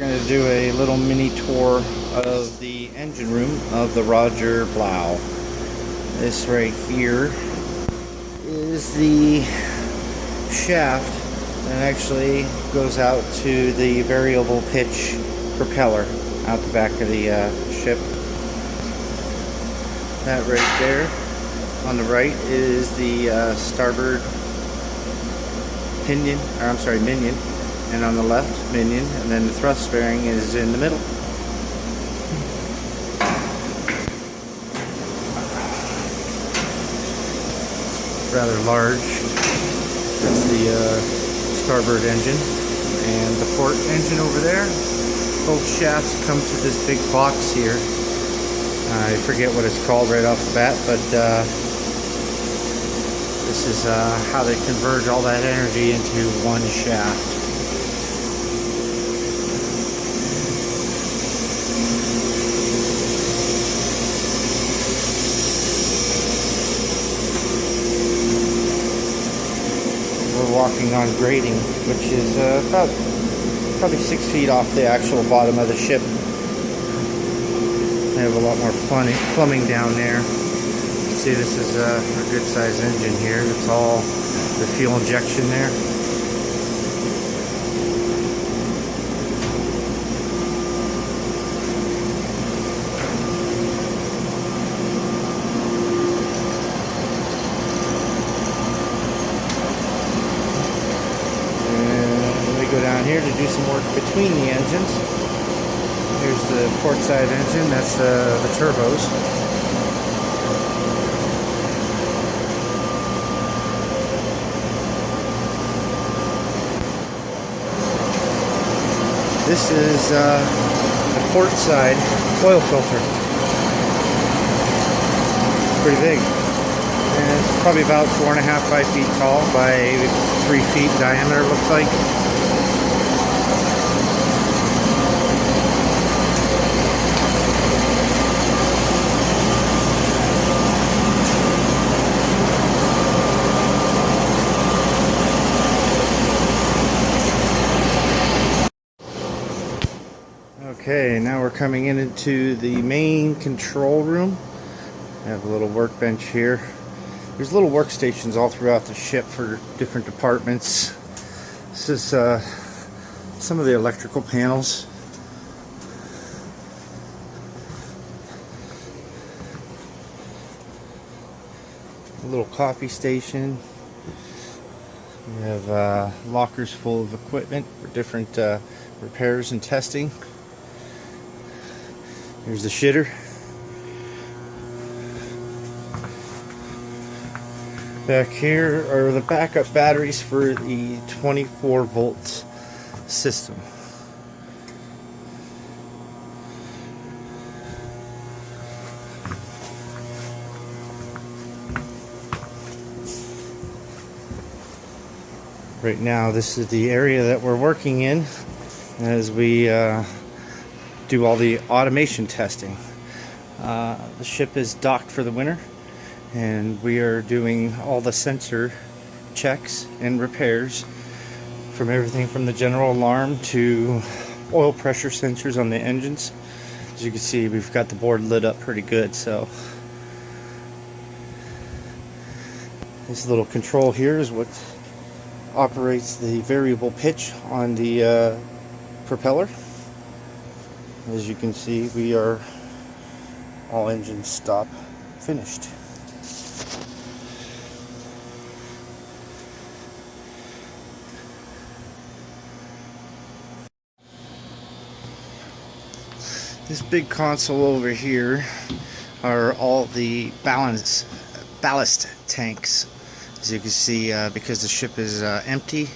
going to do a little mini tour of the engine room of the Roger Blough. This right here is the shaft that actually goes out to the variable pitch propeller out the back of the ship. That right there on the right is the starboard pinion, or I'm sorry, minion, and on the left, minion, and then the thrust bearing is in the middle. Rather large. That's the starboard engine, and the port engine over there. Both shafts come to this big box here. I forget what it's called right off the bat, but this is how they converge all that energy into one shaft. We're walking on grating, which is about probably 6 feet off the actual bottom of the ship. They have a lot more plumbing down there. See, this is a good sized engine here. It's all the fuel injection there. And we go down here to do some work between the engines. Here's the port side engine. That's the turbos. This is the port side oil filter. Pretty big. And it's probably about 4.5, 5 feet tall by 3 feet diameter, looks like. Okay, now we're coming into the main control room. I have a little workbench here. There's little workstations all throughout the ship for different departments. This is some of the electrical panels. A little coffee station. We have lockers full of equipment for different repairs and testing. Here's the shitter. Back here are the backup batteries for the 24-volt system. Right now, this is the area that we're working in as we do all the automation testing. The ship is docked for the winter, and we are doing all the sensor checks and repairs, from everything from the general alarm to oil pressure sensors on the engines. As you can see, we've got the board lit up pretty good. So this little control here is what operates the variable pitch on the propeller. As you can see, we are all engines stop finished. This big console over here are all the ballast tanks. As you can see, because the ship is empty,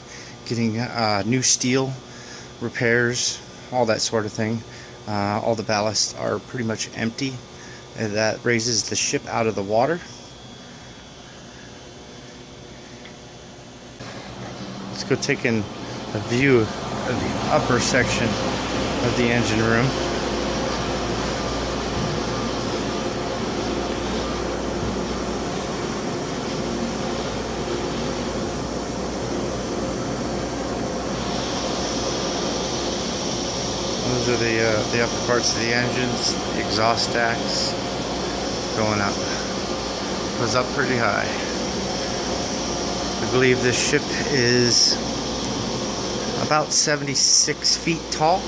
getting new steel, repairs, all that sort of thing. All the ballasts are pretty much empty, and that raises the ship out of the water. Let's go take a view of the upper section of the engine room. Those are the upper parts of the engines, the exhaust stacks going up. Goes up pretty high. I believe this ship is about 76 feet tall,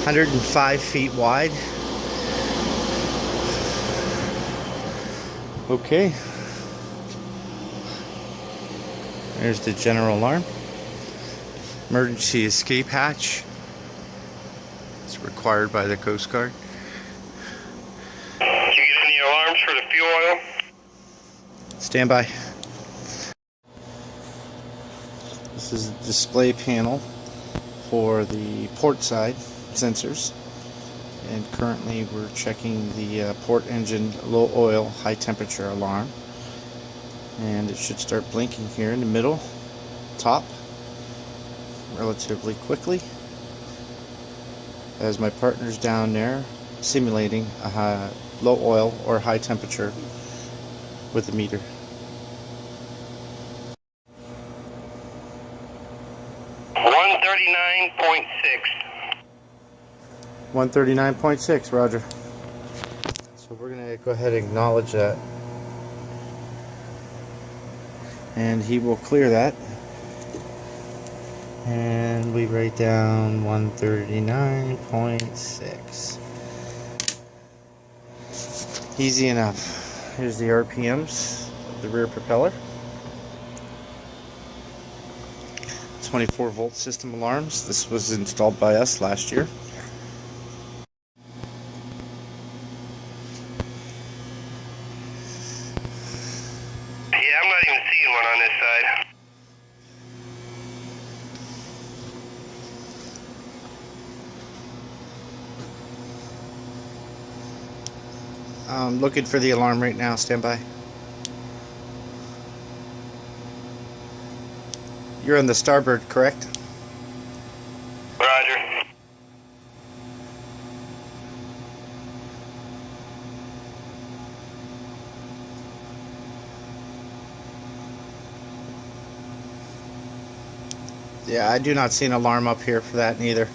105 feet wide. Okay. There's the general alarm. Emergency escape hatch. It's required by the Coast Guard. Did you get any alarms for the fuel oil? Stand by. This is the display panel for the port side sensors. And currently we're checking the port engine low oil, high temperature alarm. And it should start blinking here in the middle, top, relatively quickly. As my partner's down there simulating a low oil or high temperature with the meter. 139.6, roger. So we're going to go ahead and acknowledge that. And he will clear that. And we write down 139.6. Easy enough. Here's the RPMs of the rear propeller. 24-volt system alarms. This was installed by us last year. Yeah, I'm not even seeing one on this side. I'm looking for the alarm right now. Stand by. You're on the starboard, correct? Roger. Yeah, I do not see an alarm up here for that neither.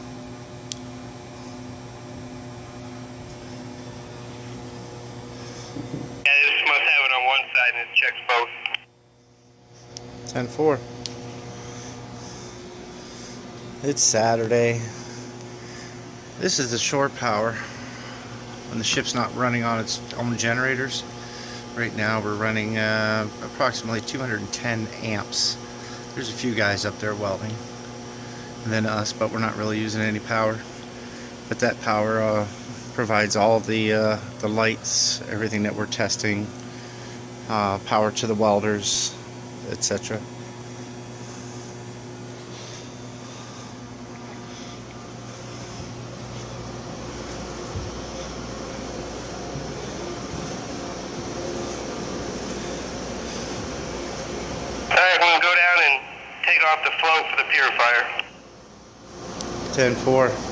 Yeah, this must have it on one side and it checks both. 10-4. It's Saturday. This is the shore power when the ship's not running on its own generators. Right now we're running approximately 210 amps. There's a few guys up there welding, and then us, but we're not really using any power. But that power provides all the lights, everything that we're testing, power to the welders, etc. Alright, we'll go down and take off the flow for the purifier. 10-4.